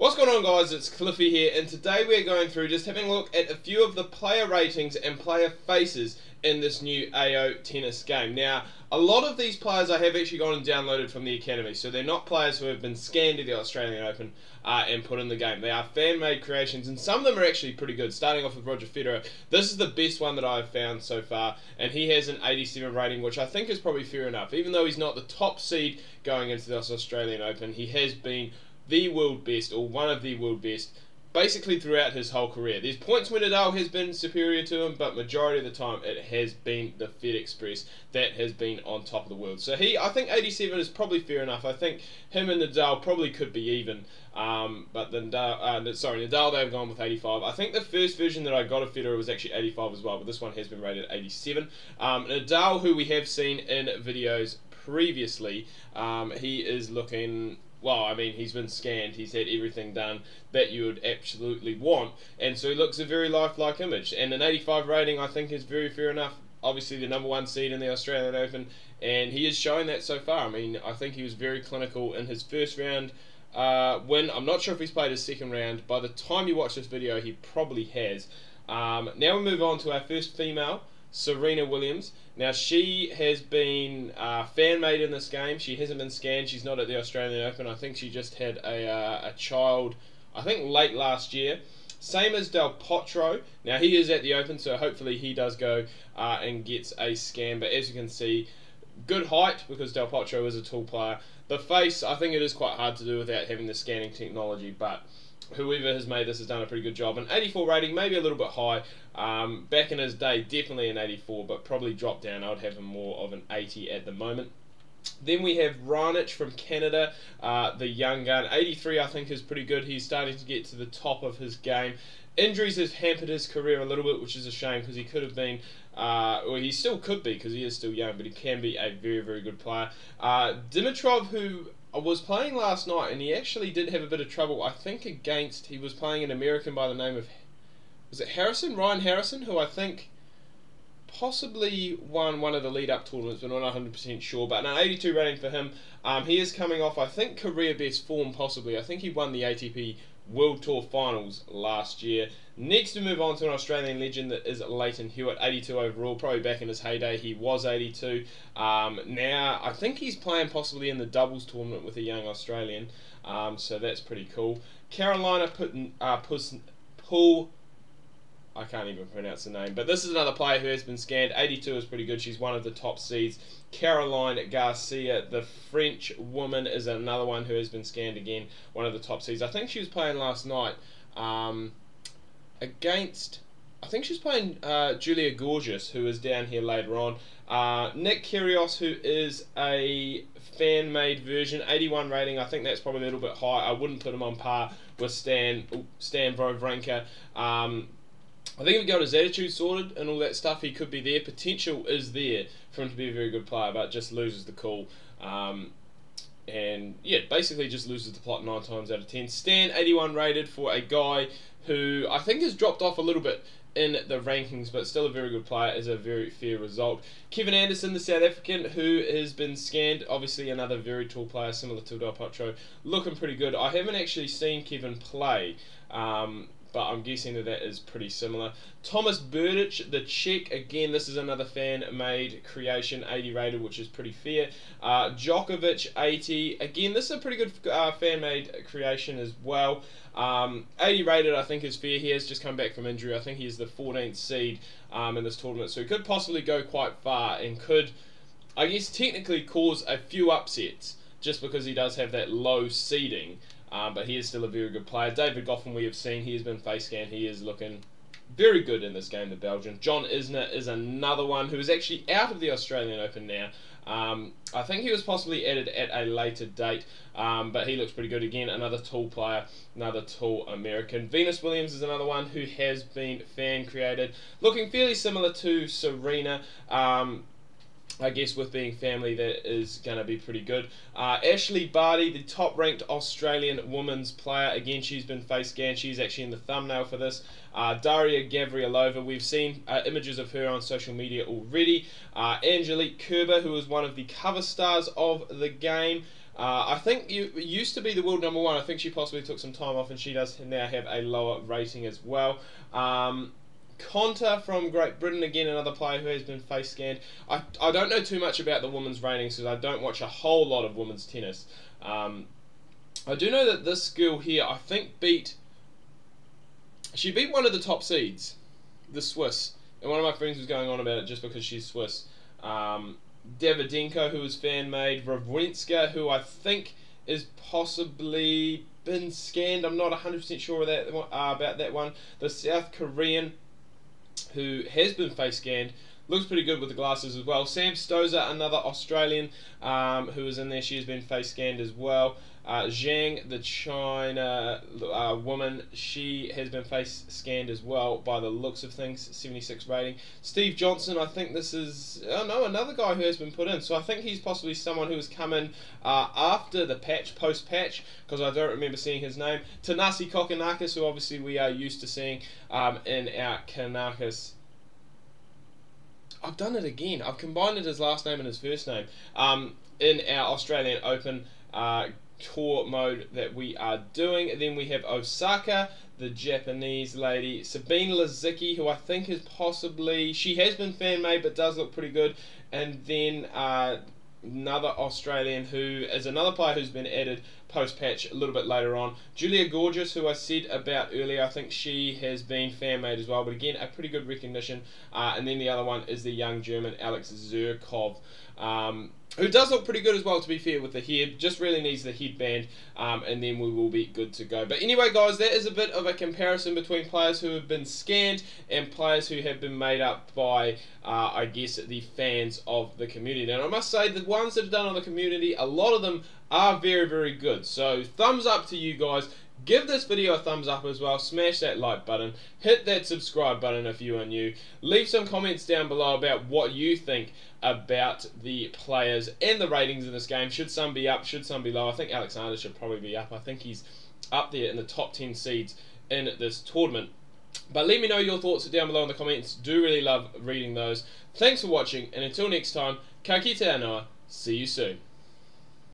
What's going on, guys? It's Cliffy here, and today we're going through just having a look at a few of the player ratings and player faces in this new AO tennis game. Now, a lot of these players I have actually gone and downloaded from the academy, so they're not players who have been scanned to the Australian Open and put in the game. They are fan-made creations, and some of them are actually pretty good. Starting off with Roger Federer, this is the best one that I've found so far, and he has an 87 rating, which I think is probably fair enough. Even though he's not the top seed going into this Australian Open, he has been the world best, or one of the world best, basically throughout his whole career. There's points when Nadal has been superior to him, but majority of the time it has been the FedExpress that has been on top of the world. So I think 87 is probably fair enough. I think him and Nadal probably could be even, but then Nadal, they've gone with 85. I think the first version that I got of Federer was actually 85 as well, but this one has been rated 87. Nadal, who we have seen in videos previously, he is looking... Well, I mean, he's been scanned, he's had everything done that you would absolutely want, and so he looks a very lifelike image. And an 85 rating, I think, is very fair enough. Obviously, the #1 seed in the Australian Open, and he is showing that so far. I mean, I think he was very clinical in his first round win. I'm not sure if he's played his second round. By the time you watch this video, he probably has. Now we move on to our first female, Serena Williams. Now, she has been fan-made in this game. She hasn't been scanned. She's not at the Australian Open. I think she just had a child, I think, late last year. Same as Del Potro. Now, he is at the Open, so hopefully he does go and gets a scan. But as you can see, good height, because Del Potro is a tall player. The face, I think it is quite hard to do without having the scanning technology, but whoever has made this has done a pretty good job. An 84 rating, maybe a little bit high. Back in his day, definitely an 84, but probably dropped down. I would have him more of an 80 at the moment. Then we have Raonic from Canada, the young gun. 83, I think, is pretty good. He's starting to get to the top of his game. Injuries have hampered his career a little bit, which is a shame, because he could have been, or he still could be, because he is still young, but he can be a very, very good player. Dmitrov, who I was playing last night, and he actually did have a bit of trouble, I think, he was playing an American by the name of, was it Ryan Harrison, who I think possibly won one of the lead-up tournaments, but not 100% sure, but an 82 rating for him. He is coming off, I think, career best form, possibly. I think he won the ATP World Tour Finals last year. Next, we move on to an Australian legend that is Lleyton Hewitt, 82 overall, probably back in his heyday. He was 82. Now, I think he's playing possibly in the doubles tournament with a young Australian, so that's pretty cool. Carolina I can't even pronounce the name, but this is another player who has been scanned. 82 is pretty good. She's one of the top seeds. Caroline Garcia, the French woman, is another one who has been scanned again. One of the top seeds. I think she was playing last night against... I think she was playing Julia Gorgeous, who is down here later on. Nick Kyrgios, who is a fan-made version, 81 rating. I think that's probably a little bit high. I wouldn't put him on par with Stan Wawrinka. I think if he got his attitude sorted and all that stuff, he could be there. Potential is there for him to be a very good player, but just loses the cool. And yeah, basically just loses the plot 9 times out of 10. Stan, 81 rated for a guy who I think has dropped off a little bit in the rankings, but still a very good player, is a very fair result. Kevin Anderson, the South African, who has been scanned, obviously another very tall player, similar to Del Potro, looking pretty good. I haven't actually seen Kevin play, but I'm guessing that is pretty similar. Thomas Berdych, the Czech, again, this is another fan-made creation, 80 rated, which is pretty fair. Djokovic, 80. Again, this is a pretty good fan-made creation as well. 80 rated, I think, is fair. He has just come back from injury. I think he is the 14th seed in this tournament, so he could possibly go quite far and could, I guess, technically cause a few upsets, just because he does have that low seeding. But he is still a very good player. David Goffin, we have seen, he has been face scanned. He is looking very good in this game, the Belgian. John Isner is another one who is actually out of the Australian Open now. I think he was possibly added at a later date, but he looks pretty good again. Another tall player, another tall American. Venus Williams is another one who has been fan created, looking fairly similar to Serena. I guess with being family, that is going to be pretty good. Ashleigh Barty, the top-ranked Australian women's player. Again, she's been face scanned. She's actually in the thumbnail for this. Daria Gavrilova, we've seen images of her on social media already. Angelique Kerber, who is one of the cover stars of the game. I think you used to be the world number 1. I think she possibly took some time off, and she does now have a lower rating as well. Konta from Great Britain, again another player who has been face scanned. I don't know too much about the women's ratings because I don't watch a whole lot of women's tennis. I do know that this girl here, I think she beat one of the top seeds, the Swiss, and one of my friends was going on about it just because she's Swiss. Davydenko, who was fan-made, Wawrinska, who I think is possibly been scanned. I'm not 100% sure about that one. The South Korean, who has been face scanned, looks pretty good with the glasses as well. Sam Stosur, another Australian who is in there, she has been face scanned as well. Zhang, the China woman, she has been face scanned as well by the looks of things, 76 rating. Steve Johnson, I think this is, oh no, another guy who has been put in, so I think he's possibly someone who has come in after the patch, post-patch, because I don't remember seeing his name. Tanasi Kokonakis, who obviously we are used to seeing in our Kanakis. I've done it again. I've combined it his last name and his first name in our Australian Open tour mode that we are doing. And then we have Osaka, the Japanese lady, Sabine Lisicki, who I think is possibly, she has been fan made but does look pretty good. And then another Australian who is another player who's been added post-patch a little bit later on. Julia Gorgeous, who I said about earlier, I think she has been fan-made as well, but again, a pretty good recognition. And then the other one is the young German Alex Zhukov, who does look pretty good as well, to be fair, with the head. Just really needs the headband, and then we will be good to go. But anyway, guys, that is a bit of a comparison between players who have been scanned and players who have been made up by, I guess, the fans of the community. And I must say, the ones that are done on the community, a lot of them are very, very good. So, thumbs up to you guys. Give this video a thumbs up as well, smash that like button, hit that subscribe button if you are new, leave some comments down below about what you think about the players and the ratings in this game. Should some be up, should some be low? I think Alexander should probably be up. I think he's up there in the top 10 seeds in this tournament. But let me know your thoughts down below in the comments. Do really love reading those. Thanks for watching, and until next time, ka kite anō. See you soon.